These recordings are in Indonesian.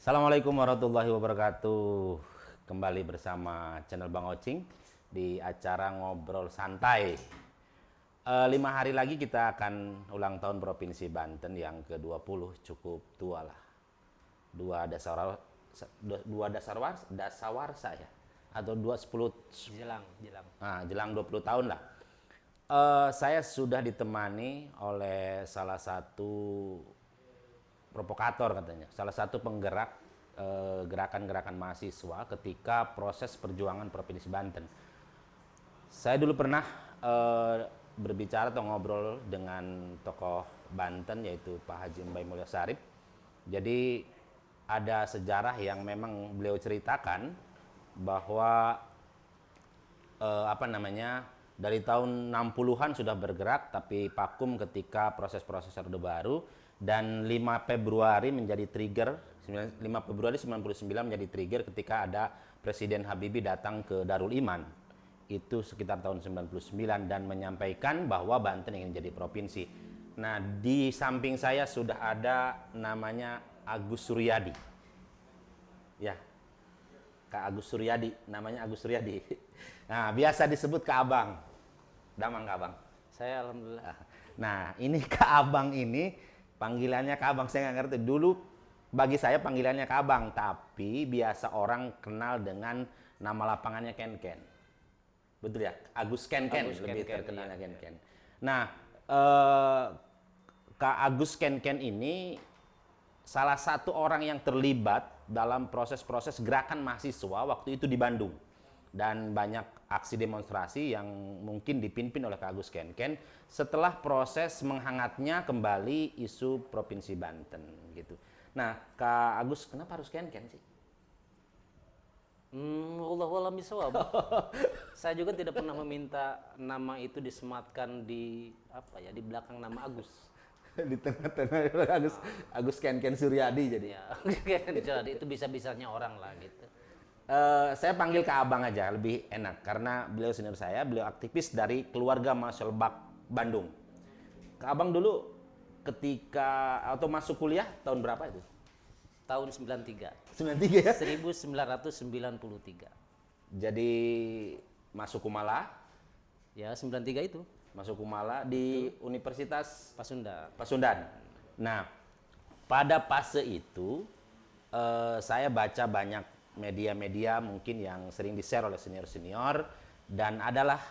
Assalamualaikum warahmatullahi wabarakatuh. Kembali bersama channel Bang Ocing di acara Ngobrol Santai. 5 hari lagi kita akan ulang tahun Provinsi Banten yang ke-20, cukup tua lah. Dua dasawarsa ya, atau 10 jelang 20 tahun lah. Saya sudah ditemani oleh salah satu provokator katanya, salah satu penggerak gerakan-gerakan mahasiswa ketika proses perjuangan Provinsi Banten. Saya dulu pernah berbicara atau ngobrol dengan tokoh Banten yaitu Pak Haji Mbae Mulya Sarip. Jadi ada sejarah yang memang beliau ceritakan bahwa dari tahun 60-an sudah bergerak tapi vakum ketika proses-proses Orde Baru, dan 5 Februari menjadi trigger, 5 Februari 99 menjadi trigger ketika ada Presiden Habibie datang ke Darul Iman. Itu sekitar tahun 99 dan menyampaikan bahwa Banten ingin jadi provinsi. Nah, di samping saya sudah ada namanya Agus Suryadi. Ya, Kak Agus Suryadi, namanya Agus Suryadi. Nah, biasa disebut Kak Abang. Damang Kak Abang. Saya alhamdulillah. Nah, ini Kak Abang ini panggilannya Kak Abang, saya nggak ngerti. Dulu bagi saya panggilannya Kak Abang, tapi biasa orang kenal dengan nama lapangannya Ken Ken. Betul ya? Agus Ken Ken, lebih terkenalnya Ken Ken. Nah, Kak Agus Ken Ken ini salah satu orang yang terlibat dalam proses-proses gerakan mahasiswa waktu itu di Bandung. Dan banyak aksi demonstrasi yang mungkin dipimpin oleh Kak Agus Ken Ken setelah proses menghangatnya kembali isu Provinsi Banten gitu. Nah, Kak Agus, kenapa harus Ken Ken sih? Wallahu a'lam bishawab. Saya juga tidak pernah meminta nama itu disematkan di di belakang nama Agus. Di tengah-tengah Agus Ken Ken Suryadi jadi. Ya, jadi itu bisa-bisanya orang lah gitu. Saya panggil Kak Abang aja lebih enak karena beliau senior saya, beliau aktivis dari keluarga Masyelbak Bandung. Kak Abang dulu ketika atau masuk kuliah tahun berapa itu? Tahun 93. 93 ya? 1993. Jadi masuk Kumala? Ya, 93 itu. Masuk Kumala di Universitas Pasundan. Pasundan. Nah, pada fase itu saya baca banyak media-media mungkin yang sering di-share oleh senior-senior, dan adalah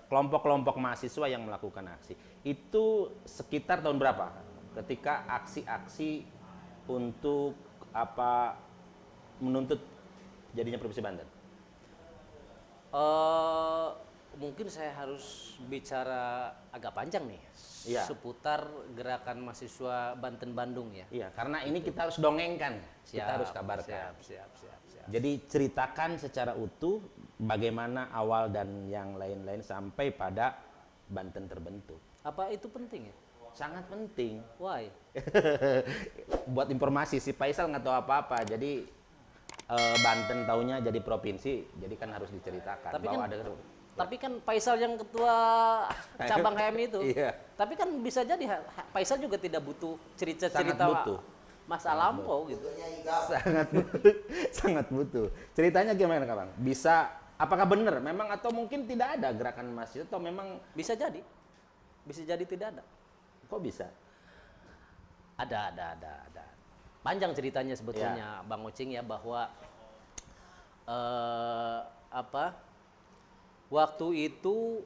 kelompok-kelompok mahasiswa yang melakukan aksi. Itu sekitar tahun berapa? Ketika aksi-aksi untuk menuntut jadinya Provinsi Banten. Mungkin saya harus bicara agak panjang nih, Iya. seputar gerakan mahasiswa Banten Bandung ya. Iya, karena ini kita harus dongengkan, kita harus kabarkan. Siap. Jadi ceritakan secara utuh bagaimana awal dan yang lain-lain sampai pada Banten terbentuk. Apa itu penting ya? Sangat penting. Why? Buat informasi, si Faisal nggak tahu apa-apa, jadi Banten taunya jadi provinsi, jadi kan harus diceritakan bahwa ada. Tapi kan Faisal yang ketua cabang HMI itu. Iya. Tapi kan bisa jadi Faisal juga tidak butuh cerita-cerita butuh. masa lampau gitu. Sangat butuh. Ceritanya gimana Kak Bang? Bisa, apakah benar memang atau mungkin tidak ada gerakan mahasiswa atau memang Bisa jadi. Bisa jadi tidak ada. kok bisa? Ada. Panjang ceritanya sebetulnya Bang Ocing ya, bahwa waktu itu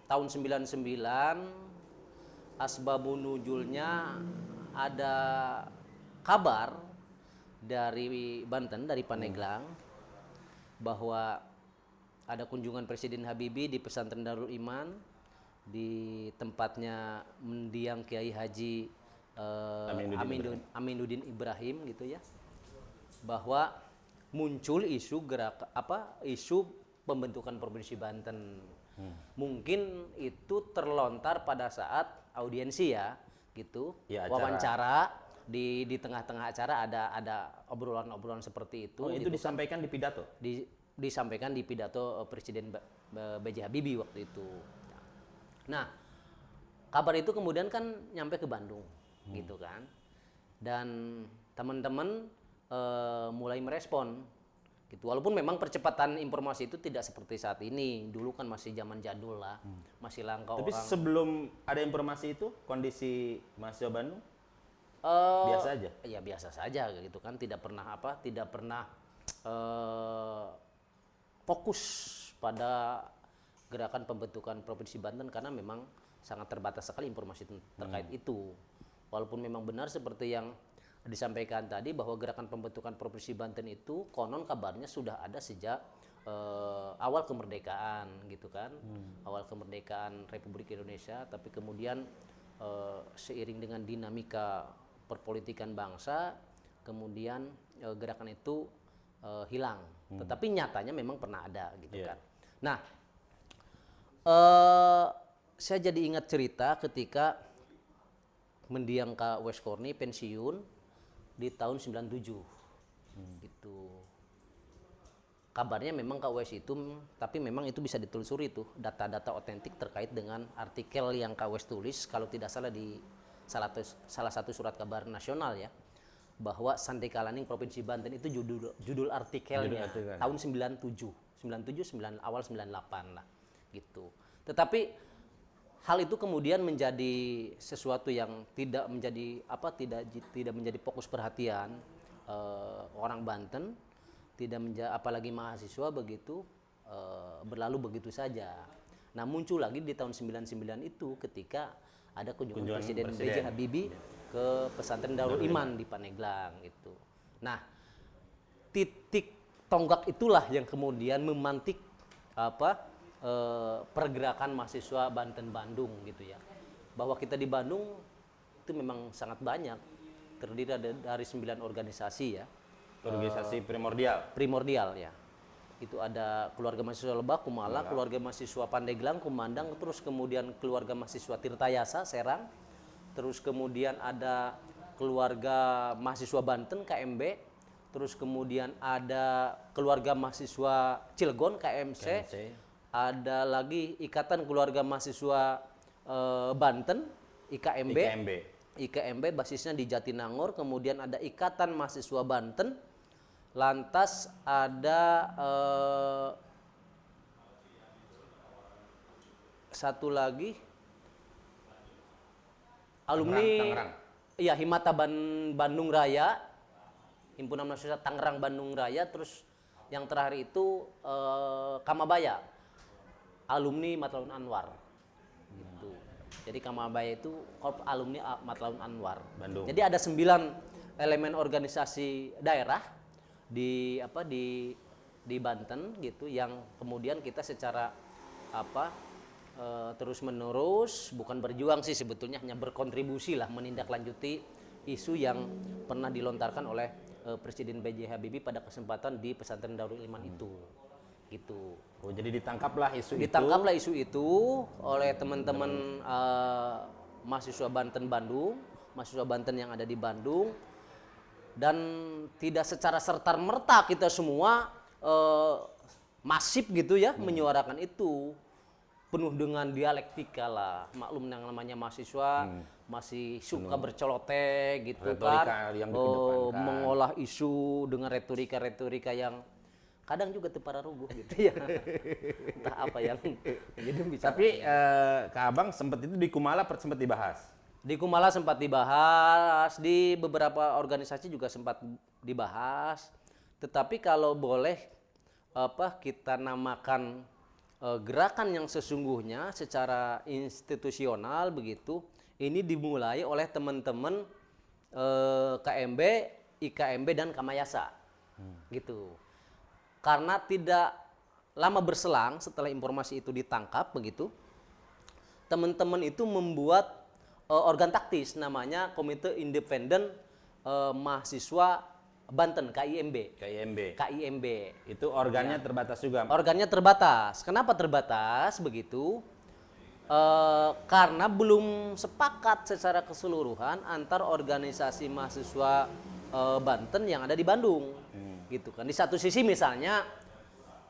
tahun 99 asbabun nuzulnya ada kabar dari Banten, dari Pandeglang, bahwa ada kunjungan Presiden Habibie di pesantren Darul Iman, di tempatnya mendiang Kiai Haji Aminuddin Ibrahim gitu ya, bahwa muncul isu isu pembentukan Provinsi Banten. Mungkin itu terlontar pada saat audiensi ya gitu, Ya, wawancara di tengah-tengah acara ada obrolan-obrolan seperti itu. Oh, itu gitu. disampaikan di pidato? Disampaikan di pidato Presiden B.J. Habibie waktu itu. Nah, kabar itu kemudian kan nyampe ke Bandung, gitu kan. dan teman-teman mulai merespon gitu. Walaupun memang percepatan informasi itu tidak seperti saat ini. Dulu kan masih zaman jadul lah, masih langka Tapi orang. sebelum ada informasi itu, kondisi mahasiswa Bandung biasa aja? Ya biasa saja gitu kan, tidak pernah fokus pada gerakan pembentukan Provinsi Banten karena memang sangat terbatas sekali informasi terkait itu. Walaupun memang benar seperti yang disampaikan tadi bahwa gerakan pembentukan Provinsi Banten itu konon kabarnya sudah ada sejak awal kemerdekaan gitu kan, awal kemerdekaan Republik Indonesia, tapi kemudian seiring dengan dinamika perpolitikan bangsa, kemudian gerakan itu hilang. Tetapi nyatanya memang pernah ada gitu kan. Nah, saya jadi ingat cerita ketika mendiang Kak Wes Korni pensiun di tahun 97 gitu. Kabarnya memang Kak Wes itu, tapi memang itu bisa ditelusuri tuh data-data otentik terkait dengan artikel yang Kak Wes tulis kalau tidak salah di salah satu surat kabar nasional ya, bahwa Sandekalaning Provinsi Banten itu judul artikelnya tahun awal 98 lah gitu. Tetapi hal itu kemudian menjadi sesuatu yang tidak menjadi fokus perhatian orang Banten, apalagi mahasiswa begitu, berlalu begitu saja. Nah, muncul lagi di tahun 99 itu ketika ada kunjungan Presiden B.J. Habibie ke pesantren Darul Iman di Paneglang itu. Nah, titik tonggak itulah yang kemudian memantik pergerakan mahasiswa Banten-Bandung gitu ya. Bahwa kita di Bandung itu memang sangat banyak, terdiri dari 9 organisasi ya. Organisasi Primordial ya. Itu ada keluarga mahasiswa Lebak, Kumala, keluarga mahasiswa Pandeglang, Kumandang, terus kemudian keluarga mahasiswa Tirtayasa, Serang, terus kemudian ada keluarga mahasiswa Banten, KMB, terus kemudian ada keluarga mahasiswa Cilegon, KMC. Ada lagi Ikatan Keluarga Mahasiswa Banten, IKMB basisnya di Jatinangor. Kemudian ada Ikatan Mahasiswa Banten. Lantas ada satu lagi alumni Tangerang. Iya, Himata Bandung Raya, Himpunan Mahasiswa Tangerang Bandung Raya. Terus yang terakhir itu Kamabaya, alumni Matlaun Anwar gitu. Jadi Kamabaya itu alumni Matlaun Anwar Bandung. Jadi ada 9 elemen organisasi daerah di Banten gitu, yang kemudian kita secara terus menerus, bukan berjuang sih sebetulnya, hanya berkontribusi lah menindaklanjuti isu yang pernah dilontarkan oleh Presiden B.J. Habibie pada kesempatan di pesantren Darul Iman itu gitu. Oh, jadi ditangkaplah isu itu oleh teman-teman mahasiswa Banten-Bandung, mahasiswa Banten yang ada di Bandung, dan tidak secara serta-merta kita semua masif gitu ya menyuarakan itu, penuh dengan dialektika lah. Maklum yang namanya mahasiswa masih suka berceloteh gitu retorika kan, yang dikedepankan, mengolah isu dengan retorika yang kadang juga tepara rubuh gitu ya. Entah apa yang jadi bicara. Tapi Kak Abang sempat itu di Kumala sempat dibahas. Di Kumala sempat dibahas, di beberapa organisasi juga sempat dibahas. Tetapi kalau boleh kita namakan gerakan yang sesungguhnya secara institusional begitu, ini dimulai oleh teman-teman KMB, IKMB dan Kamayasa. Gitu. Karena tidak lama berselang setelah informasi itu ditangkap begitu, teman-teman itu membuat organ taktis namanya Komite Independen Mahasiswa Banten, KIMB. Itu organnya terbatas juga. Organnya terbatas. Kenapa terbatas begitu? Karena belum sepakat secara keseluruhan antar organisasi mahasiswa Banten yang ada di Bandung. Gitu kan. Di satu sisi misalnya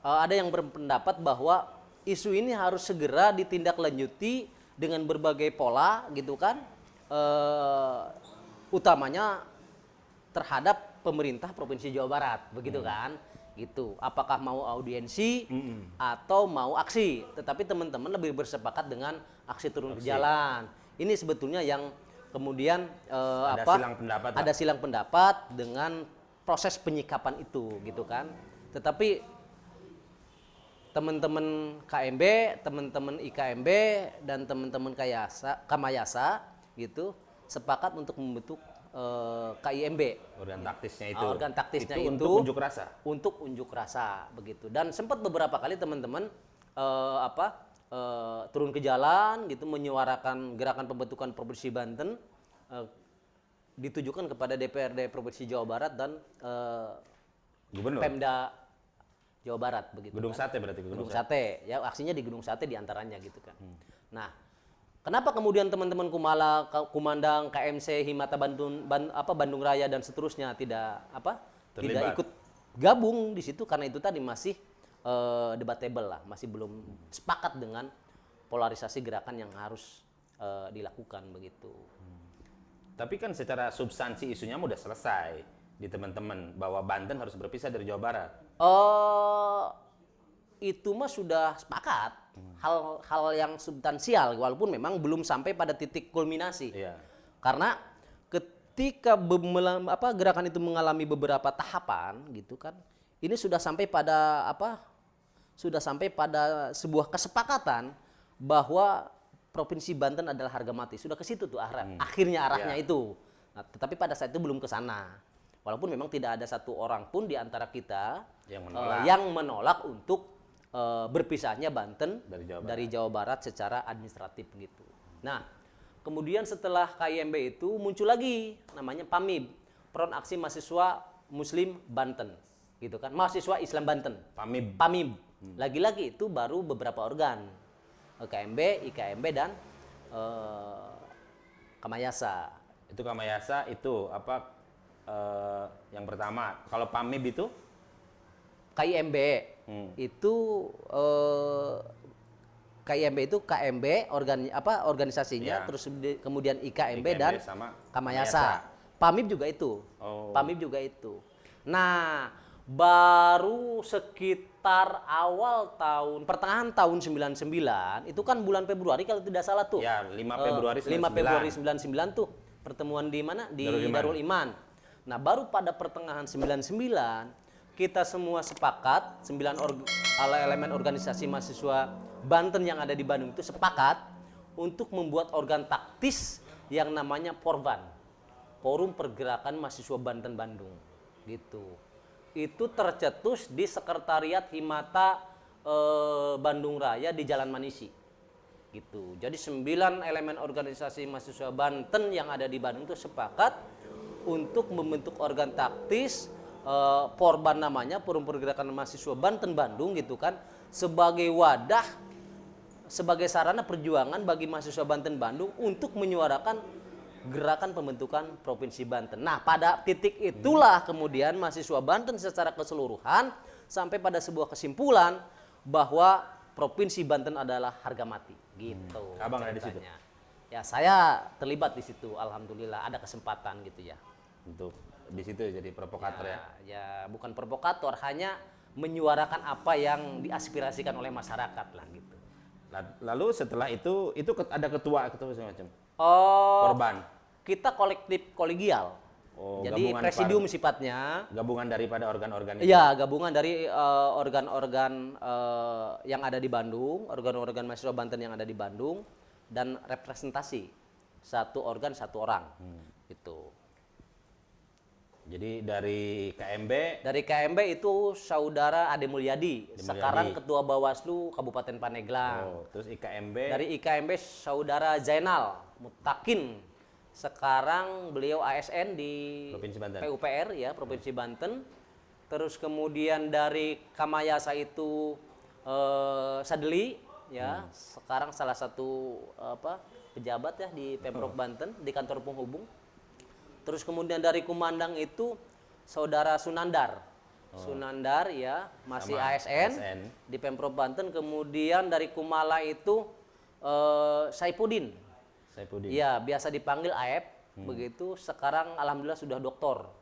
ada yang berpendapat bahwa isu ini harus segera ditindaklanjuti dengan berbagai pola gitu kan, utamanya terhadap pemerintah Provinsi Jawa Barat, begitu kan? Gitu. Apakah mau audiensi atau mau aksi? Tetapi teman-teman lebih bersepakat dengan aksi turun ke jalan. Ini sebetulnya yang kemudian silang pendapat lah. ada silang pendapat dengan proses penyikapan itu, gitu kan? Tetapi teman-teman KMB, teman-teman IKMB, dan teman-teman Kamayasa gitu sepakat untuk membentuk KIMB. Organ taktisnya itu. Organ taktisnya itu untuk unjuk rasa. Untuk unjuk rasa begitu. Dan sempat beberapa kali teman-teman turun ke jalan gitu menyuarakan gerakan pembentukan Provinsi Banten ditujukan kepada DPRD Provinsi Jawa Barat dan Gubernur. Pemda Jawa Barat begitu. Gedung kan. Sate berarti Gedung Sate. Ya aksinya di Gedung Sate diantaranya gitu kan. Nah, kenapa kemudian teman-teman Kumandang, KMC, Himata Bandung Raya dan seterusnya tidak ikut gabung di situ? Karena itu tadi masih debatable lah, masih belum sepakat dengan polarisasi gerakan yang harus dilakukan begitu. Tapi kan secara substansi isunya udah selesai di teman-teman bahwa Banten harus berpisah dari Jawa Barat. Itu mah sudah sepakat. Hal yang substansial walaupun memang belum sampai pada titik kulminasi. Iya. Karena ketika gerakan itu mengalami beberapa tahapan gitu kan. Ini sudah sampai pada Sudah sampai pada sebuah kesepakatan bahwa Provinsi Banten adalah harga mati. Sudah ke situ tuh akhirnya arahnya itu. Nah, tetapi pada saat itu belum ke sana. Walaupun memang tidak ada satu orang pun di antara kita yang menolak untuk berpisahnya Banten dari Jawa Barat secara administratif gitu. Nah, kemudian setelah KIMB itu muncul lagi namanya PAMIB, Front Aksi Mahasiswa Muslim Banten, gitu kan? Mahasiswa Islam Banten. PAMIB. Lagi-lagi itu baru beberapa organ, KMB, IKMB dan Kamayasa. Itu Kamayasa itu yang pertama. Kalau PAMIB itu? KIMB itu KIMB itu KMB organisasinya, terus kemudian IKMB dan sama Kamayasa. PAMIB juga itu. PAMIB juga itu. Nah, baru sekitar pertengahan tahun 99, itu kan bulan Februari kalau tidak salah tuh. Ya, 5 Februari 99. 5 Februari 99 tuh pertemuan di mana? Di Darul Iman. Nah, baru pada pertengahan 99 kita semua sepakat, 9 elemen organisasi mahasiswa Banten yang ada di Bandung itu sepakat untuk membuat organ taktis yang namanya Porban, Forum Pergerakan Mahasiswa Banten Bandung, gitu. Itu tercetus di Sekretariat Himata Bandung Raya di Jalan Manisi, gitu. Jadi 9 elemen organisasi mahasiswa Banten yang ada di Bandung itu sepakat untuk membentuk organ taktis. Porban namanya, Forum Pergerakan Mahasiswa Banten Bandung gitu kan, sebagai wadah, sebagai sarana perjuangan bagi mahasiswa Banten Bandung untuk menyuarakan gerakan pembentukan Provinsi Banten. Nah, pada titik itulah kemudian mahasiswa Banten secara keseluruhan sampai pada sebuah kesimpulan bahwa Provinsi Banten adalah harga mati, gitu. Abang ada di situ? Ya, saya terlibat di situ, alhamdulillah ada kesempatan gitu ya. Untuk di situ jadi provokator ya. Ya, bukan provokator, hanya menyuarakan apa yang diaspirasikan oleh masyarakat lah gitu. Lalu setelah itu ada ketua semacam. Korban. Kita kolektif kolegial. Jadi presidium sifatnya. Gabungan daripada organ-organ itu. Iya, gabungan dari organ-organ yang ada di Bandung, organ-organ mahasiswa Banten yang ada di Bandung, dan representasi satu organ satu orang, gitu. Jadi dari KMB? Dari KMB itu saudara Ade Mulyadi, sekarang Ketua Bawaslu Kabupaten Pandeglang. Terus IKMB? Dari IKMB saudara Zainal Mutakin, sekarang beliau ASN di Provinsi Banten. PUPR ya, Provinsi Banten. Terus kemudian dari Kamayasa itu Sadeli ya, sekarang salah satu pejabat ya di Pemprov Banten di kantor penghubung. Terus kemudian dari Kumandang itu saudara Sunandar. Sunandar ya, masih ASN di Pemprov Banten. Kemudian dari Kumala itu Saipudin. Ya, biasa dipanggil Aep begitu. Sekarang alhamdulillah sudah doktor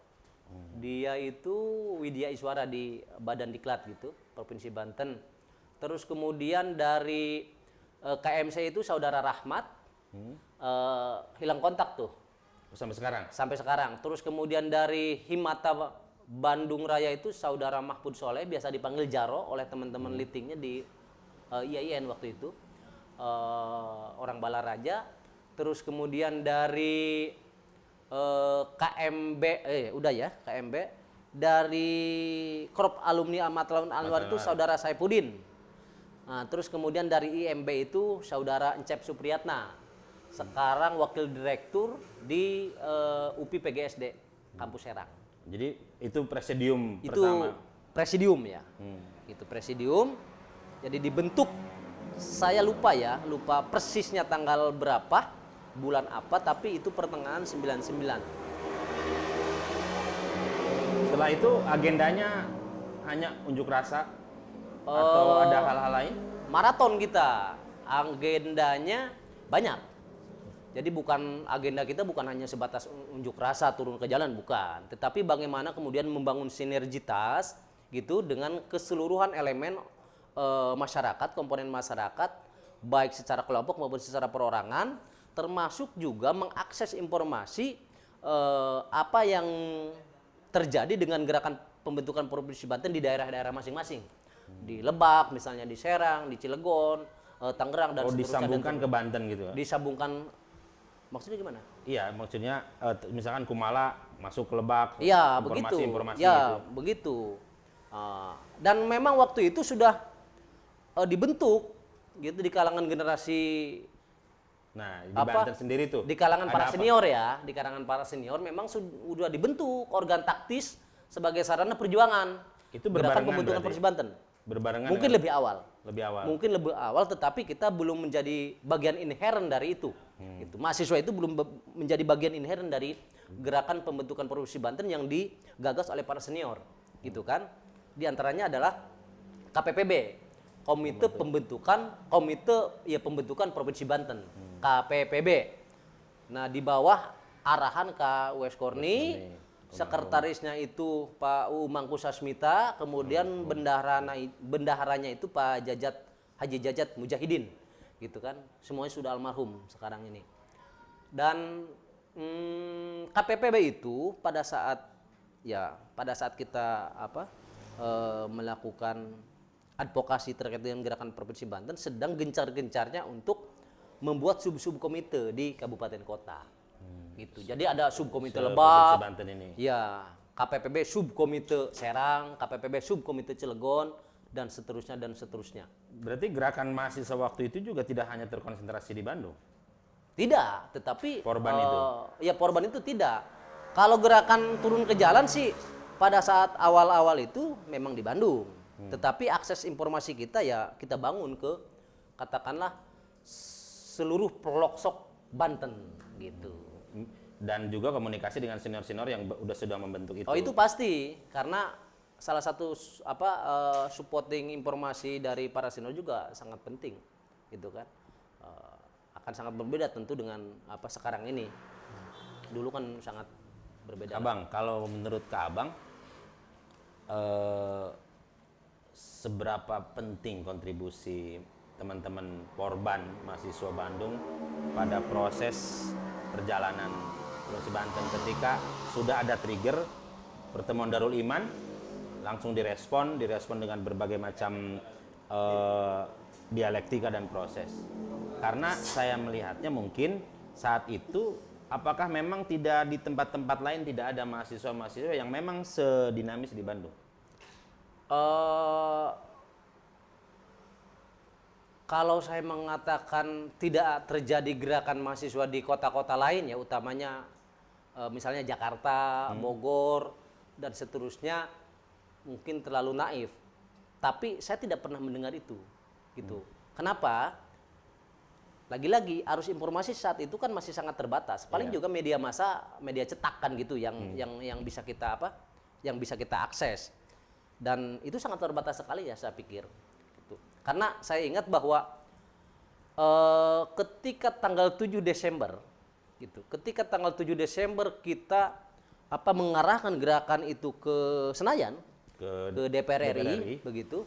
Dia itu Widya Iswara di Badan Diklat gitu, Provinsi Banten. Terus kemudian dari KMC itu Saudara Rahmat, hilang kontak tuh. Sampai sekarang? Sampai sekarang. Terus kemudian dari Himata Bandung Raya itu Saudara Mahfud Soleh, biasa dipanggil Jaro oleh teman-teman litingnya di IAIN waktu itu. Orang Balaraja. Terus kemudian dari KMB, KMB. Dari Korp Alumni Ahmad Laun Anwar itu Saudara Saipudin. Nah, terus kemudian dari IMB itu Saudara Encep Supriyatna. Sekarang Wakil Direktur di UPI PGSD, Kampus Serang. Jadi itu presidium Itu pertama? presidium ya. Itu presidium. Jadi dibentuk, saya lupa persisnya tanggal berapa, bulan apa, tapi itu pertengahan 99. Setelah itu agendanya hanya unjuk rasa atau ada hal-hal lain? Maraton kita, agendanya banyak. Jadi agenda kita bukan hanya sebatas unjuk rasa turun ke jalan, bukan. Tetapi bagaimana kemudian membangun sinergitas gitu dengan keseluruhan elemen masyarakat, komponen masyarakat, baik secara kelompok maupun secara perorangan, termasuk juga mengakses informasi apa yang terjadi dengan gerakan pembentukan Provinsi Banten di daerah-daerah masing-masing. Di Lebak, misalnya di Serang, di Cilegon, Tangerang, dan seterusnya. Disambungkan ke Banten gitu? Disambungkan, maksudnya gimana? Iya, maksudnya misalkan Kumala masuk ke Lebak, iya, informasi-informasi ya, itu. begitu. Dan memang waktu itu sudah dibentuk gitu di kalangan generasi. Nah, di Banten sendiri tuh di kalangan para apa? senior ya, di kalangan para senior memang sudah dibentuk organ taktis sebagai sarana perjuangan. Itu gerakan berbarengan pembentukan berarti? Provinsi Banten. Berbarengan Mungkin dengan- lebih awal. Lebih awal. Mungkin lebih awal, tetapi kita belum menjadi bagian inherent dari itu. Itu mahasiswa itu belum menjadi bagian inherent dari gerakan pembentukan Provinsi Banten yang digagas oleh para senior, gitu kan? Di antaranya adalah KPPB, Komite Pembentukan Provinsi Banten, KPPB. Nah, di bawah arahan Kak Wes Korni, sekretarisnya itu Pak U Mangku Sasmita, kemudian bendaharanya itu Pak Haji Jajat Mujahidin, gitu kan? Semuanya sudah almarhum sekarang ini. Dan KPPB itu pada saat kita melakukan advokasi terkait dengan gerakan Provinsi Banten, sedang gencar-gencarnya untuk membuat sub komite di kabupaten kota. Gitu. Jadi ada subkomite Lebak, Banten ini. ya, KPPB subkomite Serang, KPPB subkomite Cilegon, dan seterusnya dan seterusnya. Berarti gerakan mahasiswa waktu itu juga tidak hanya terkonsentrasi di Bandung? Tidak, tetapi Porban itu? Ya, Porban itu tidak. Kalau gerakan turun ke jalan sih pada saat awal-awal itu memang di Bandung. Tetapi akses informasi kita ya kita bangun ke katakanlah seluruh pelosok Banten gitu. Dan juga komunikasi dengan senior-senior yang sudah membentuk itu. Oh, itu pasti, karena salah satu supporting informasi dari para senior juga sangat penting, gitu kan. Akan sangat berbeda tentu dengan sekarang ini. Dulu kan sangat berbeda. Abang, kalau menurut Kak Abang, seberapa penting kontribusi teman-teman Porban mahasiswa Bandung pada proses perjalanan Provinsi Banten ketika sudah ada trigger pertemuan Darul Iman, langsung direspon dengan berbagai macam dialektika dan proses. Karena saya melihatnya mungkin saat itu apakah memang tidak di tempat-tempat lain tidak ada mahasiswa-mahasiswa yang memang sedinamis di Bandung? Kalau saya mengatakan tidak terjadi gerakan mahasiswa di kota-kota lain ya, utamanya misalnya Jakarta, Bogor, dan seterusnya, mungkin terlalu naif. Tapi saya tidak pernah mendengar itu, gitu. Kenapa? Lagi-lagi arus informasi saat itu kan masih sangat terbatas. Paling juga media massa, media cetak kan gitu yang bisa kita yang bisa kita akses. Dan itu sangat terbatas sekali ya saya pikir. Gitu. Karena saya ingat bahwa ketika tanggal 7 Desember gitu. Ketika tanggal 7 Desember kita mengarahkan gerakan itu ke Senayan, ke ke DPR DPR RI, RI. begitu.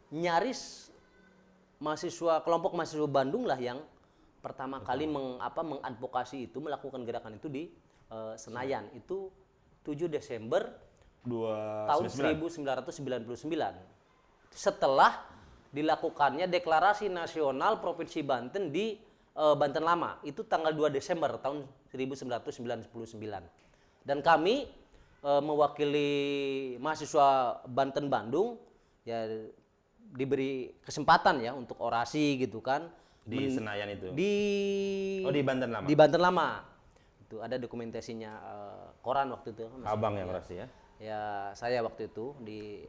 Nyaris kelompok mahasiswa Bandung lah yang pertama kali mengadvokasi itu, melakukan gerakan itu di Senayan. Itu 7 Desember tahun 1999. Setelah dilakukannya deklarasi nasional Provinsi Banten di Banten Lama. Itu tanggal 2 Desember tahun 1999. Dan kami mewakili mahasiswa Banten Bandung ya diberi kesempatan ya untuk orasi gitu kan di Senayan itu. di Banten Lama. Di Banten Lama. Itu ada dokumentasinya koran waktu itu. Abang yang orasi ya. Ya saya waktu itu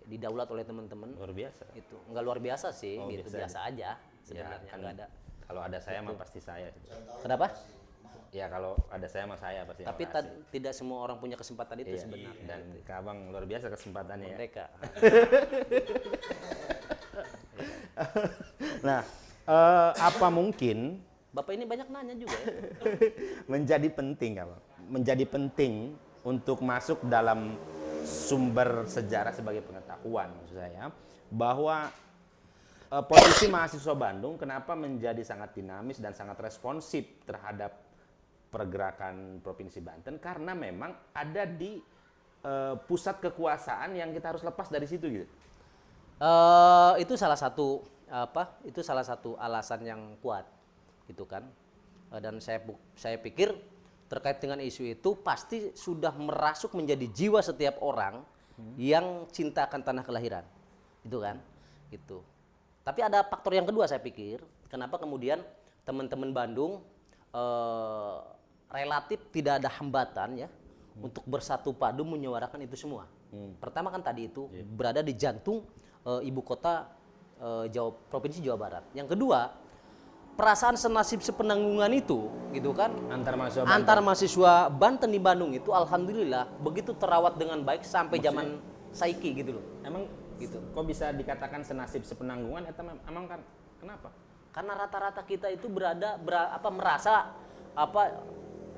didaulat oleh teman-teman. Luar biasa. Itu enggak luar biasa sih, gitu biasa aja Ya, sebenarnya kan, enggak ada. kalau ada saya mah pasti saya. Kenapa? Ya kalau ada saya mah saya pasti. Tapi orasi. tidak semua orang punya kesempatan itu Iya, sebenarnya. dan ke Abang luar biasa kesempatannya ya. Mereka. Nah, apa mungkin Bapak ini banyak nanya juga ya. menjadi penting Abang? Menjadi penting untuk masuk dalam sumber sejarah sebagai pengetahuan maksud saya bahwa posisi mahasiswa Bandung kenapa menjadi sangat dinamis dan sangat responsif terhadap pergerakan Provinsi Banten karena memang ada di pusat kekuasaan yang kita harus lepas dari situ gitu. Itu salah satu itu salah satu alasan yang kuat gitu kan. Dan saya pikir terkait dengan isu itu pasti sudah merasuk menjadi jiwa setiap orang yang cinta akan tanah kelahiran. Itu kan. Gitu. Tapi ada faktor yang kedua saya pikir, kenapa kemudian teman-teman Bandung relatif tidak ada hambatan ya untuk bersatu padu menyuarakan itu semua. Pertama kan tadi itu berada di jantung ibu kota Provinsi Jawa Barat. Yang kedua, perasaan senasib sepenanggungan itu gitu kan antar mahasiswa Banten di Bandung itu alhamdulillah begitu terawat dengan baik sampai zaman saiki gitu loh. Emang gitu. Kok bisa dikatakan senasib sepenanggungan emang kan kenapa? Karena rata-rata kita itu merasa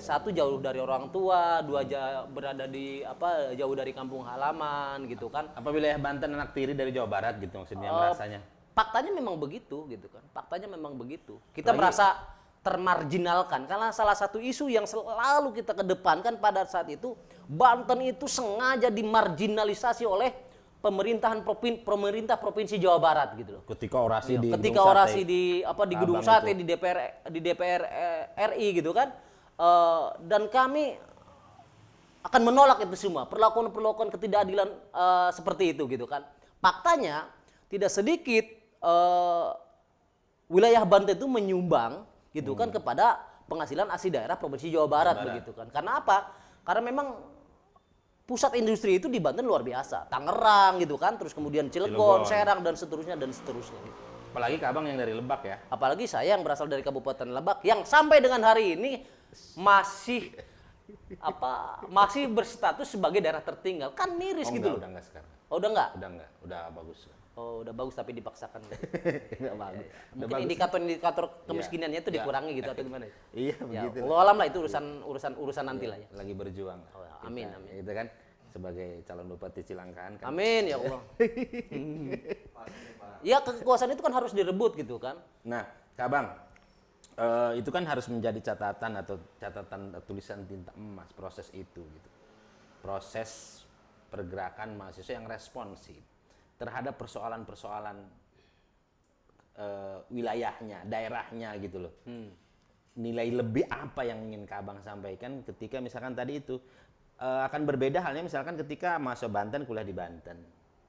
satu jauh dari orang tua, dua berada di jauh dari kampung halaman gitu kan. Apa wilayah Banten anak tiri dari Jawa Barat gitu maksudnya merasanya? Faktanya memang begitu gitu kan. Faktanya memang begitu. Kita merasa termarginalkan karena salah satu isu yang selalu kita kedepankan pada saat itu Banten itu sengaja dimarginalisasi oleh pemerintah Provinsi Jawa Barat gitu loh. Ketika orasi di Gedung Sate di DPR RI gitu kan. Dan kami akan menolak itu semua perlakuan ketidakadilan seperti itu gitu kan. Faktanya tidak sedikit wilayah Banten itu menyumbang gitu kan kepada penghasilan asli daerah Provinsi Jawa Barat begitu kan. Karena apa? Karena memang pusat industri itu di Banten luar biasa. Tangerang gitu kan, terus kemudian Cilegon, Serang dan seterusnya gitu. Apalagi ke Abang yang dari Lebak ya. Apalagi saya yang berasal dari Kabupaten Lebak yang sampai dengan hari ini masih berstatus sebagai daerah tertinggal. Kan miris gitu. Udah enggak sekarang. Oh, udah enggak? Udah bagus. Oh, udah bagus tapi dipaksakan. Enggak bagus. Mungkin indikator kemiskinannya itu dikurangi gitu atau gimana? Iya, Ya, begitu. Allah alam lah itu urusan nanti lah ya. Lagi berjuang. Oh, amin. Itu kan sebagai calon bupati Cilangkap kan. Amin ya Allah. Ya kekuasaan itu kan harus direbut gitu kan. Nah, Kak Bang, itu kan harus menjadi catatan tulisan tinta emas proses itu gitu. Proses pergerakan mahasiswa yang responsif terhadap persoalan-persoalan wilayahnya, daerahnya gitu loh. Nilai lebih apa yang ingin Kak Bang sampaikan ketika misalkan tadi itu akan berbeda halnya misalkan ketika mahasiswa Banten kuliah di Banten.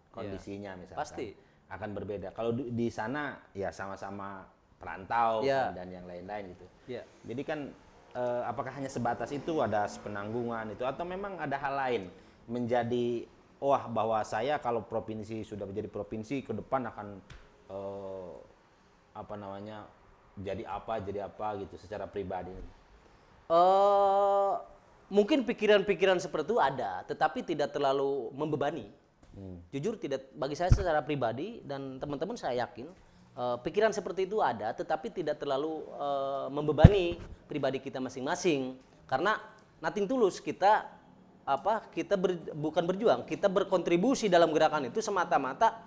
Kondisinya misalkan. Pasti. Akan berbeda. Kalau di sana ya sama-sama perantau dan yang lain-lain gitu. Jadi kan apakah hanya sebatas itu ada sepenanggungan itu atau memang ada hal lain menjadi bahwa saya kalau provinsi sudah menjadi provinsi ke depan akan jadi apa gitu secara pribadi. Mungkin pikiran-pikiran seperti itu ada, tetapi tidak terlalu membebani. Jujur tidak, bagi saya secara pribadi dan teman-teman saya yakin pikiran seperti itu ada, tetapi tidak terlalu membebani pribadi kita masing-masing. Karena nothing tulus, kita bukan berjuang, kita berkontribusi dalam gerakan itu semata-mata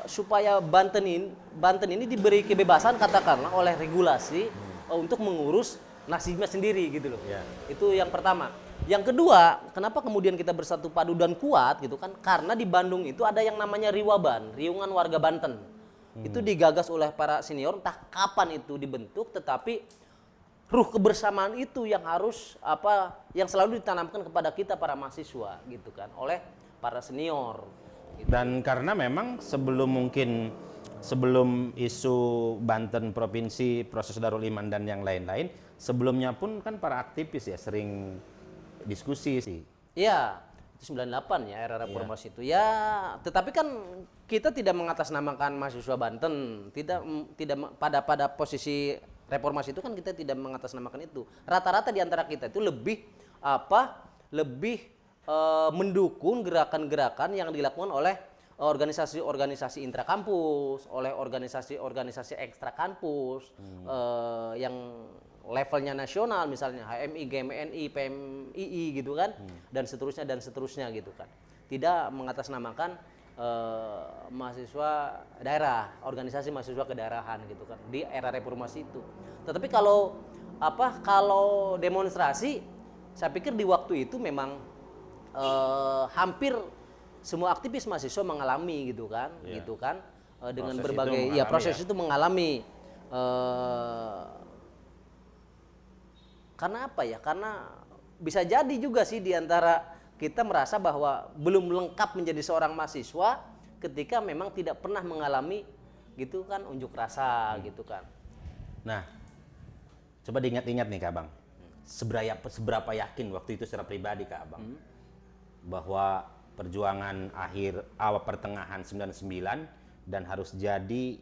supaya Banten ini diberi kebebasan katakanlah oleh regulasi untuk mengurus nasibnya sendiri gitu loh. Ya. Itu yang pertama. Yang kedua, kenapa kemudian kita bersatu padu dan kuat gitu kan? Karena di Bandung itu ada yang namanya Riwaban, Riungan Warga Banten. Itu digagas oleh para senior, entah kapan itu dibentuk, tetapi ruh kebersamaan itu yang harus yang selalu ditanamkan kepada kita para mahasiswa gitu kan, oleh para senior. Gitu. Dan karena memang sebelum isu Banten Provinsi, proses Darul Iman dan yang lain-lain, sebelumnya pun kan para aktivis ya sering diskusi sih. Iya, itu 98 ya era reformasi itu. Ya, tetapi kan kita tidak mengatasnamakan mahasiswa Banten, tidak pada posisi reformasi itu kan kita tidak mengatasnamakan itu. Rata-rata di antara kita itu lebih mendukung gerakan-gerakan yang dilakukan oleh organisasi-organisasi intrakampus, oleh organisasi-organisasi ekstra kampus yang levelnya nasional, misalnya HMI, GMNI, PMII gitu kan, dan seterusnya gitu kan. Tidak mengatasnamakan mahasiswa daerah, organisasi mahasiswa kedaerahan gitu kan di era reformasi itu. Tetapi kalau demonstrasi, saya pikir di waktu itu memang hampir semua aktivis mahasiswa mengalami gitu kan, dengan Proses berbagai itu proses itu mengalami. Karena apa ya? Karena bisa jadi juga sih di antara kita merasa bahwa belum lengkap menjadi seorang mahasiswa ketika memang tidak pernah mengalami gitu kan unjuk rasa gitu kan. Nah, coba diingat-ingat nih Kak Abang. Seberapa yakin waktu itu secara pribadi Kak Abang bahwa perjuangan awal pertengahan 99 dan harus jadi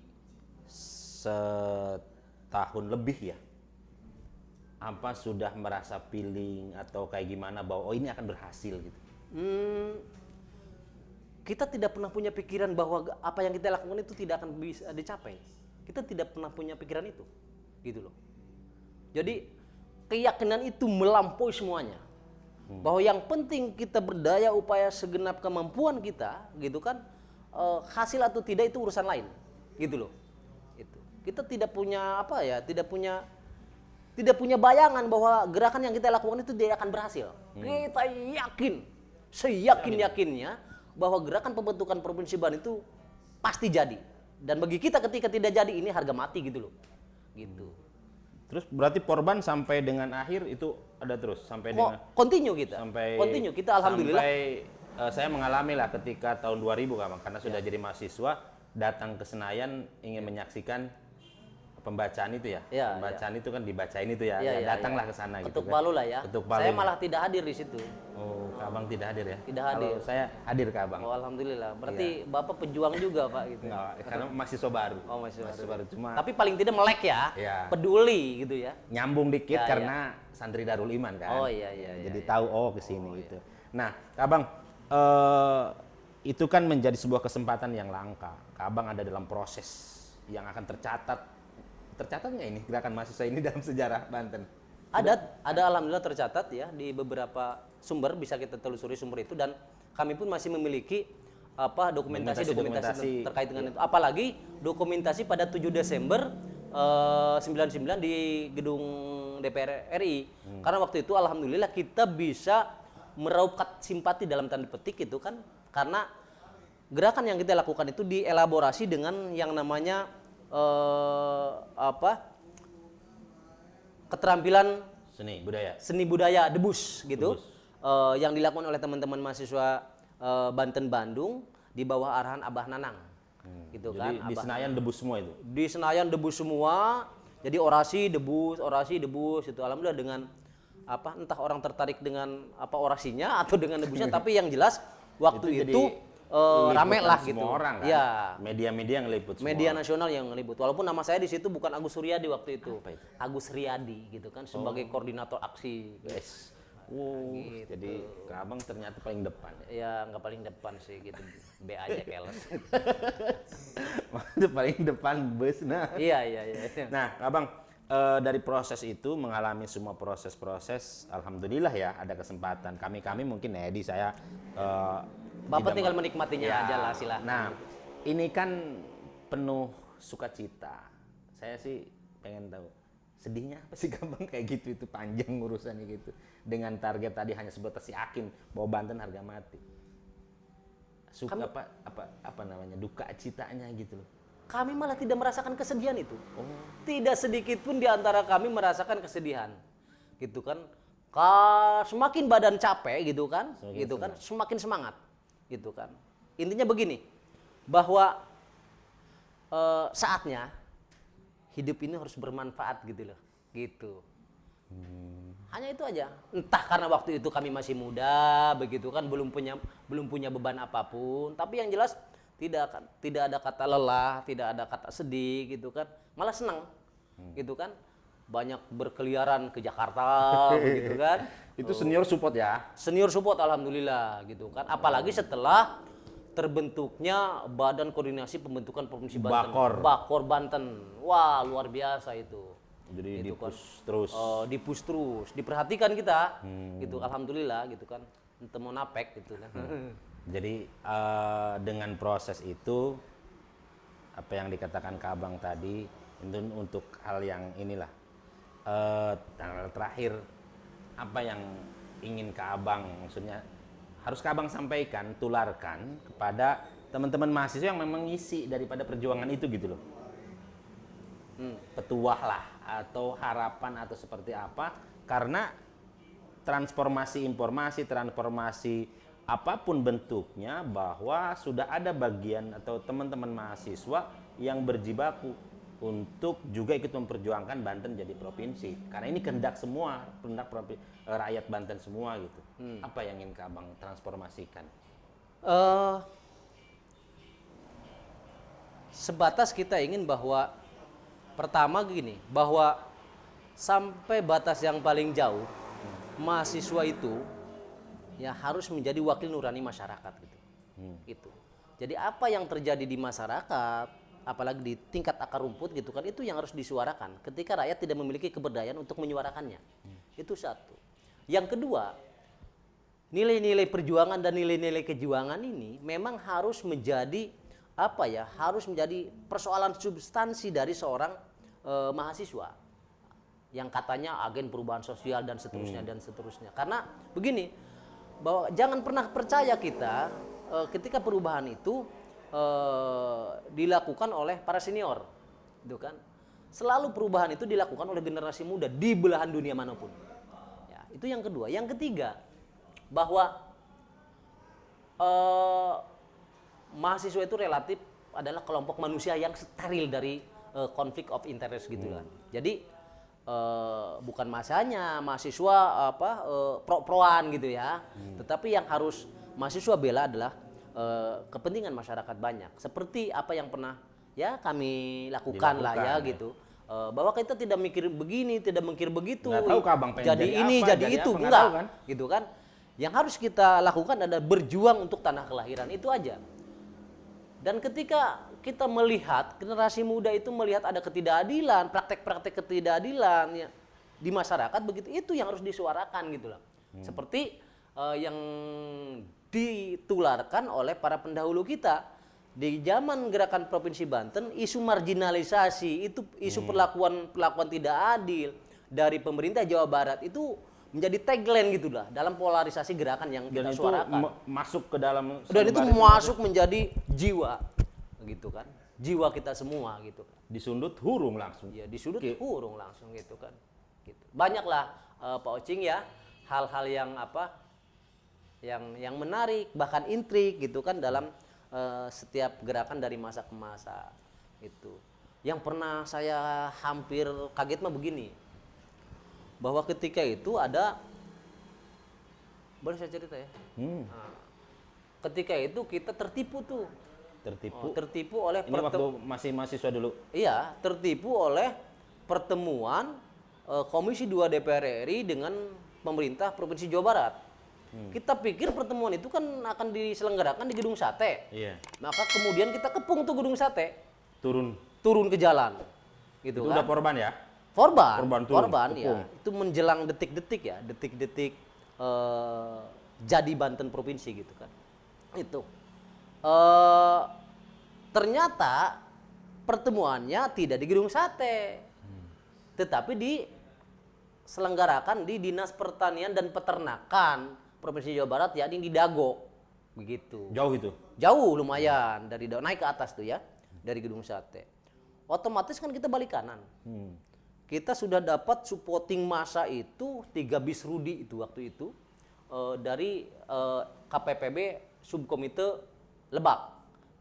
setahun lebih ya, apa sudah merasa feeling atau kayak gimana bahwa ini akan berhasil gitu? Kita tidak pernah punya pikiran bahwa apa yang kita lakukan itu tidak akan bisa dicapai. Kita tidak pernah punya pikiran itu, gitu loh. Jadi keyakinan itu melampaui semuanya. Bahwa yang penting kita berdaya upaya segenap kemampuan kita, gitu kan, hasil atau tidak itu urusan lain, gitu loh. Itu kita tidak punya tidak punya bayangan bahwa gerakan yang kita lakukan itu tidak akan berhasil. Kita yakin, seyakin-yakinnya bahwa gerakan pembentukan Provinsi Banten itu pasti jadi. Dan bagi kita ketika tidak jadi ini harga mati gitu loh. Gitu. Terus berarti Porban sampai dengan akhir itu ada terus sampai dengan continue kita. Continue kita alhamdulillah. Sampai saya mengalami lah ketika tahun 2000 karena sudah jadi mahasiswa datang ke Senayan ingin menyaksikan pembacaan itu ya. Pembacaan itu kan dibacain itu ya. Datanglah ke sana gitu. Ketuk palu lah ya. Saya malah tidak hadir di situ. Oh, Kak Abang tidak hadir ya? Tidak hadir. Kalau saya hadir Kak Abang. Oh, alhamdulillah. Berarti Bapak pejuang juga, Pak gitu. Enggak, karena mahasiswa baru. Oh, mahasiswa baru. Cuma tapi paling tidak melek ya. Peduli gitu ya. Nyambung dikit karena santri Darul Iman kan. Oh iya. Jadi tahu ke sini gitu. Nah, Kak Abang itu kan menjadi sebuah kesempatan yang langka. Kak Abang ada dalam proses yang akan tercatatnya ini gerakan mahasiswa ini dalam sejarah Banten? Ada alhamdulillah tercatat ya di beberapa sumber, bisa kita telusuri sumber itu, dan kami pun masih memiliki dokumentasi terkait dengan itu. Apalagi dokumentasi pada 7 Desember 99 di gedung DPR RI. Karena waktu itu alhamdulillah kita bisa meraup simpati dalam tanda petik itu kan, karena gerakan yang kita lakukan itu dielaborasi dengan yang namanya keterampilan seni budaya debus gitu, yang dilakukan oleh teman-teman mahasiswa Banten Bandung di bawah arahan Abah Nanang gitu. Jadi kan di Senayan debus semua itu? Di Senayan debus semua, jadi orasi debus itu alhamdulillah dengan entah orang tertarik dengan orasinya atau dengan debusnya tapi yang jelas waktu itu rame lah gitu. Semua orang kan? Ya. Media-media yang ngeliput semua. Media nasional yang ngeliput. Walaupun nama saya di situ bukan Agus Suryadi waktu itu. Apa itu? Agus Riyadi gitu kan sebagai koordinator aksi. Yes. Gitu. Jadi Kak Abang ternyata paling depan ya? Ya nggak paling depan sih gitu. B aja keles. Itu paling depan bus. Nah. Iya. Nah, Kak Abang dari proses itu mengalami semua proses-proses, alhamdulillah ya ada kesempatan. Kami mungkin Edi saya Bapak tidak tinggal menikmatinya aja lah, silahkan. Nah, ini kan penuh sukacita. Saya sih pengen tahu sedihnya apa sih Kabang kayak gitu, itu panjang urusannya gitu. Dengan target tadi hanya sebatas yakin bahwa Banten harga mati. Suka apa namanya, duka citanya gitu loh. Kami malah tidak merasakan kesedihan itu. Tidak sedikit pun di antara kami merasakan kesedihan. Gitu kan. Semakin badan capek gitu kan, semakin semangat. Gitu kan. Intinya begini, bahwa saatnya hidup ini harus bermanfaat gitu loh. Gitu. Hanya itu aja. Entah karena waktu itu kami masih muda begitu kan, belum punya beban apapun, tapi yang jelas tidak ada kata lelah, tidak ada kata sedih gitu kan, malah senang gitu kan, banyak berkeliaran ke Jakarta begitu kan. Itu senior support ya? Senior support alhamdulillah gitu kan, apalagi setelah terbentuknya Badan Koordinasi Pembentukan Provinsi Banten, Bakor Banten. Wah, luar biasa itu. Jadi gitu di-push terus. Di-push terus, diperhatikan kita gitu, alhamdulillah gitu kan. Ente mau napek gitu kan. Jadi dengan proses itu apa yang dikatakan Kak Abang tadi itu untuk hal yang inilah terakhir apa yang ingin Kak Abang, maksudnya harus Kak Abang sampaikan, tularkan kepada teman-teman mahasiswa yang memang ngisi daripada perjuangan itu gitu loh. Petuah lah atau harapan atau seperti apa, karena transformasi informasi, transformasi apapun bentuknya, bahwa sudah ada bagian atau teman-teman mahasiswa yang berjibaku untuk juga ikut memperjuangkan Banten jadi provinsi, karena ini kehendak semua, kehendak rakyat Banten semua gitu. Apa yang ingin Kak Abang transformasikan? Sebatas kita ingin bahwa pertama gini, bahwa sampai batas yang paling jauh mahasiswa itu ya harus menjadi wakil nurani masyarakat gitu. Gitu. Jadi apa yang terjadi di masyarakat, apalagi di tingkat akar rumput gitu kan, itu yang harus disuarakan ketika rakyat tidak memiliki keberdayaan untuk menyuarakannya. Itu satu. Yang kedua, nilai-nilai perjuangan dan nilai-nilai kejuangan ini memang harus menjadi apa ya? Harus menjadi persoalan substansi dari seorang mahasiswa yang katanya agen perubahan sosial dan seterusnya dan seterusnya. Karena begini, bahwa jangan pernah percaya kita ketika perubahan itu dilakukan oleh para senior, gitu kan? Selalu perubahan itu dilakukan oleh generasi muda di belahan dunia manapun. Ya, itu yang kedua. Yang ketiga, bahwa mahasiswa itu relatif adalah kelompok manusia yang steril dari konflik of interest gitu kan. Jadi bukan masanya mahasiswa pro-proan gitu ya, tetapi yang harus mahasiswa bela adalah kepentingan masyarakat banyak, seperti apa yang pernah ya kami lakukan lah ya gitu, bahwa kita tidak mikir begini, tidak mikir begitu, tahu Abang pengen jadi ini apa, jadi itu apa, enggak tahu kan? gitu kan. Yang harus kita lakukan adalah berjuang untuk tanah kelahiran, itu aja. Dan ketika kita melihat generasi muda itu melihat ada ketidakadilan, praktek-praktek ketidakadilan ya, di masyarakat begitu, itu yang harus disuarakan gitu loh. Seperti yang ditularkan oleh para pendahulu kita di zaman gerakan Provinsi Banten, isu marginalisasi itu, isu perlakuan tidak adil dari pemerintah Jawa Barat itu menjadi tagline gitulah dalam polarisasi gerakan yang kita suarakan. Masuk ke dalam, Dan itu masuk menjadi jiwa gitu kan, jiwa kita semua gitu kan. Disundut hurung langsung. Ya, disundut hurung langsung gitu kan. Gitu. Banyaklah Pak Ocing ya hal-hal yang yang menarik, bahkan intrik gitu kan dalam setiap gerakan dari masa ke masa itu. Yang pernah saya hampir kaget mah begini, bahwa ketika itu ada, boleh saya cerita ya? Nah, ketika itu kita tertipu tuh. Tertipu oleh ini waktu masih mahasiswa dulu. Iya, tertipu oleh pertemuan Komisi 2 DPR RI dengan pemerintah Provinsi Jawa Barat. Kita pikir pertemuan itu kan akan diselenggarakan di Gedung Sate. Iya. Maka kemudian kita kepung tuh Gedung Sate. Turun Turun ke jalan. Gitu itu kan. udah korban ya? Korban tuh, ya. Itu menjelang detik-detik ya, detik-detik jadi Banten provinsi gitu kan. Itu ternyata pertemuannya tidak di Gedung Sate, tetapi diselenggarakan di Dinas Pertanian dan Peternakan Provinsi Jawa Barat, yakni di Dago, begitu. Jauh itu. Jauh lumayan dari naik ke atas tuh ya, dari Gedung Sate. Otomatis kan kita balik kanan. Kita sudah dapat supporting massa itu 3 bis Rudi itu waktu itu dari KPPB Subkomite Lebak,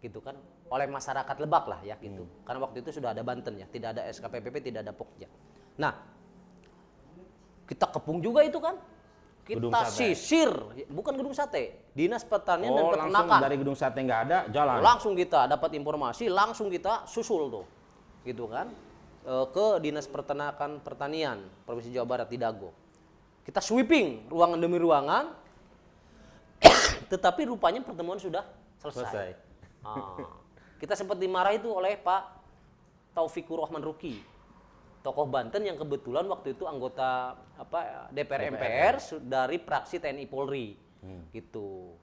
gitu kan, oleh masyarakat Lebak lah ya gitu. Karena waktu itu sudah ada Banten ya, tidak ada SKPPP, tidak ada Pokja. Nah, kita kepung juga itu kan. Kita sisir, bukan Gedung Sate, Dinas Pertanian dan Peternakan. Langsung dari Gedung Sate nggak ada, jalan. Langsung kita dapat informasi, langsung kita susul tuh, gitu kan, ke Dinas Peternakan Pertanian Provinsi Jawa Barat di Dago. Kita sweeping ruangan demi ruangan, tetapi rupanya pertemuan sudah selesai. Kita sempat dimarahi itu oleh Pak Taufikur Rahman Ruki, tokoh Banten yang kebetulan waktu itu anggota DPR MPR dari fraksi TNI Polri, gitu.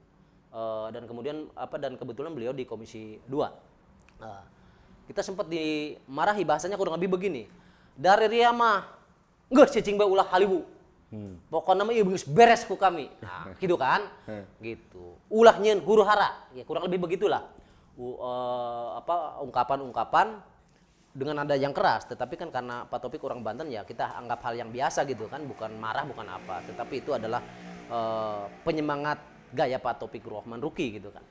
Dan kemudian dan kebetulan beliau di Komisi 2. Kita sempat dimarahi, bahasanya kurang lebih begini. Dari Ria mah nggak cicing bae ulah halibu. Pokoknya mah ieu beres ku kami. Nah, gitu kan? Gitu. Ulah nyeun huru hara. Ya kurang lebih begitulah. Ungkapan-ungkapan dengan nada yang keras, tetapi kan karena Pak Topik orang Banten ya kita anggap hal yang biasa gitu kan, bukan marah, bukan apa, tetapi itu adalah penyemangat gaya Pak Topik Rahman Ruki gitu kan.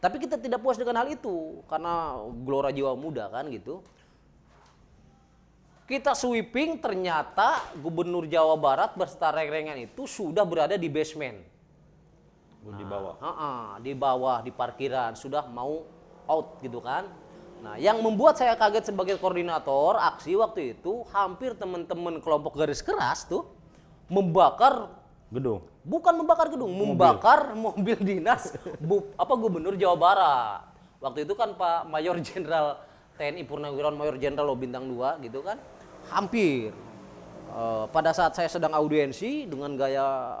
Tapi kita tidak puas dengan hal itu karena gelora jiwa muda kan gitu. Kita sweeping, ternyata Gubernur Jawa Barat beserta reng-rengan itu sudah berada di basement. Di bawah. Di bawah, di parkiran, sudah mau out gitu kan. Nah, yang membuat saya kaget sebagai koordinator aksi waktu itu, hampir teman-teman kelompok garis keras tuh membakar gedung. Bukan membakar gedung, membakar mobil dinas Gubernur Jawa Barat. Waktu itu kan Pak Mayor Jenderal TNI Purnawirawan Mayor Jenderal Bintang 2 gitu kan. Hampir pada saat saya sedang audiensi dengan gaya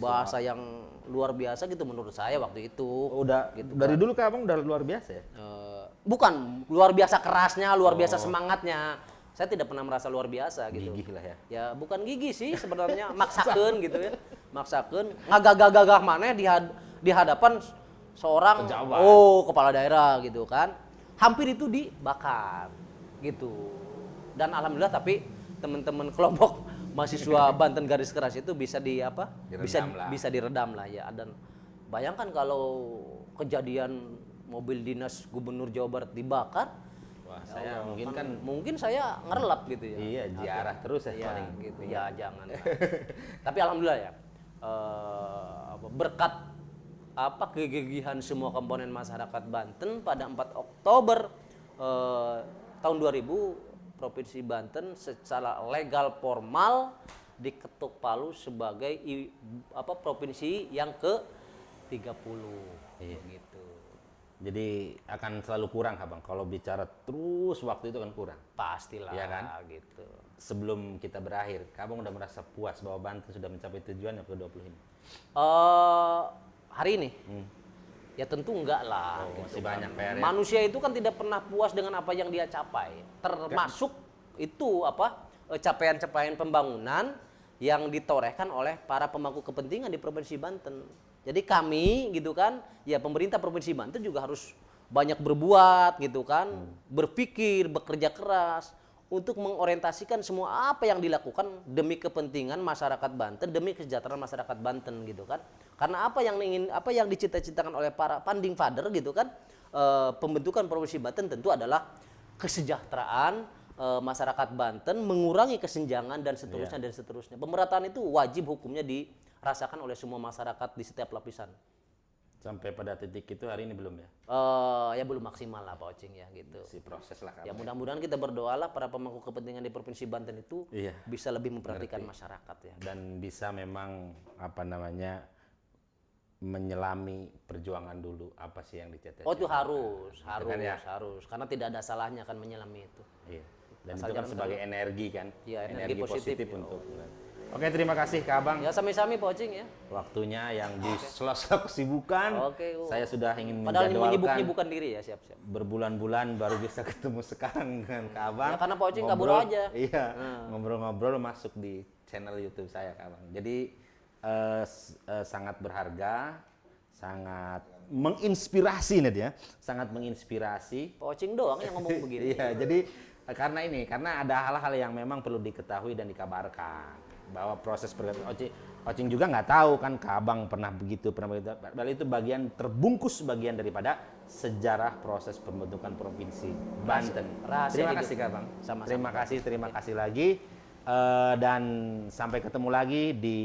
bahasa yang luar biasa gitu menurut saya waktu itu. Udah gitu dari dulu kan Abang udah luar biasa ya? Bukan luar biasa kerasnya, luar biasa semangatnya. Saya tidak pernah merasa luar biasa gitu. Gigih lah ya. Ya bukan gigih sih sebenarnya, maksakeun gitu ya. Maksakeun ngagagah-gagah maneh di hadapan seorang kepala daerah gitu kan. Hampir itu dibakar gitu. Dan alhamdulillah tapi teman-teman kelompok mahasiswa Banten garis keras itu bisa diredam lah ya. Dan bayangkan kalau kejadian mobil dinas Gubernur Jawa Barat dibakar, wah saya mungkin saya ngerelap gitu ya. Iya, ziarah terus ya paling gitu. Ya jangan. Tapi alhamdulillah ya, berkat kegigihan semua komponen masyarakat Banten pada 4 Oktober tahun 2000, Provinsi Banten secara legal formal diketuk palu sebagai provinsi yang ke-30 gitu. Jadi akan selalu kurang Abang kalau bicara terus waktu itu kan kurang. Pastilah ya kan? Gitu. Sebelum kita berakhir, Abang udah merasa puas bahwa Banten sudah mencapai tujuannya ke-20 ini? Hari ini? Ya tentu enggak lah. Gitu masih banyak PR ya? Manusia itu kan tidak pernah puas dengan apa yang dia capai. Termasuk itu capaian-capaian pembangunan yang ditorehkan oleh para pemangku kepentingan di Provinsi Banten. Jadi kami gitu kan, ya pemerintah Provinsi Banten juga harus banyak berbuat gitu kan, berpikir, bekerja keras untuk mengorientasikan semua apa yang dilakukan demi kepentingan masyarakat Banten, demi kesejahteraan masyarakat Banten gitu kan. Karena apa yang dicita-citakan oleh para founding father gitu kan, pembentukan Provinsi Banten tentu adalah kesejahteraan masyarakat Banten, mengurangi kesenjangan dan seterusnya dan seterusnya. Pemerataan itu wajib hukumnya dirasakan oleh semua masyarakat di setiap lapisan. Sampai pada titik itu hari ini belum ya? Ya belum maksimal lah Pak Ocing ya gitu. Si proses lah. Ya mudah-mudahan kita berdoa lah para pemangku kepentingan di Provinsi Banten itu bisa lebih memperhatikan masyarakat ya. Dan bisa memang menyelami perjuangan dulu apa sih yang dicet-cet. Oh itu harus karena tidak ada salahnya kan menyelami itu. Iya. Dan Asal itu kan jangan sebagai energi kan, Iya, energi energi positif. positif untuk. Oke, terima kasih Kak Abang. Ya sami-sami Pak Ocing ya. Waktunya yang di sela-sela kesibukan, Oke. saya sudah ingin Padahal menjadwalkan menyibuk-nyibukkan diri ya, siap-siap. berbulan-bulan baru bisa ketemu sekarang dengan Kak Abang. Ya, karena Pak Ocing kabur Ngobrol, aja. Iya, ngobrol-ngobrol masuk di channel YouTube saya Kak Abang. Jadi sangat berharga, sangat menginspirasi nih dia, sangat menginspirasi. Pak Ocing doang yang ngomong begini. Iya, jadi karena ada hal-hal yang memang perlu diketahui dan dikabarkan bahwa proses Ocing juga nggak tahu kan Kak Abang pernah begitu. Padahal itu bagian terbungkus bagian daripada sejarah proses pembentukan provinsi Banten. rahasia Terima hidup. kasih Kak Abang. Sama-sama. Terima kasih lagi. Dan sampai ketemu lagi di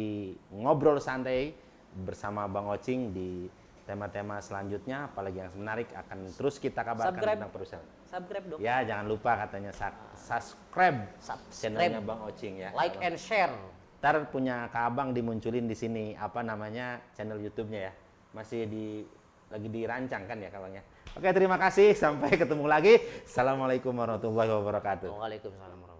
ngobrol santai bersama Bang Ocing di tema-tema selanjutnya, apalagi yang menarik akan terus kita kabarkan Subscribe. tentang perusahaan. Subscribe dong. Ya, jangan lupa katanya subscribe channelnya Subscribe. Bang Ocing ya. Like and share. Ntar punya Kak Abang dimunculin di sini apa namanya channel YouTube-nya ya. Masih lagi dirancang kan ya Kak Abang ya. Oke, terima kasih. Sampai ketemu lagi. Assalamualaikum warahmatullahi wabarakatuh. Waalaikumsalam warahmatullahi wabarakatuh.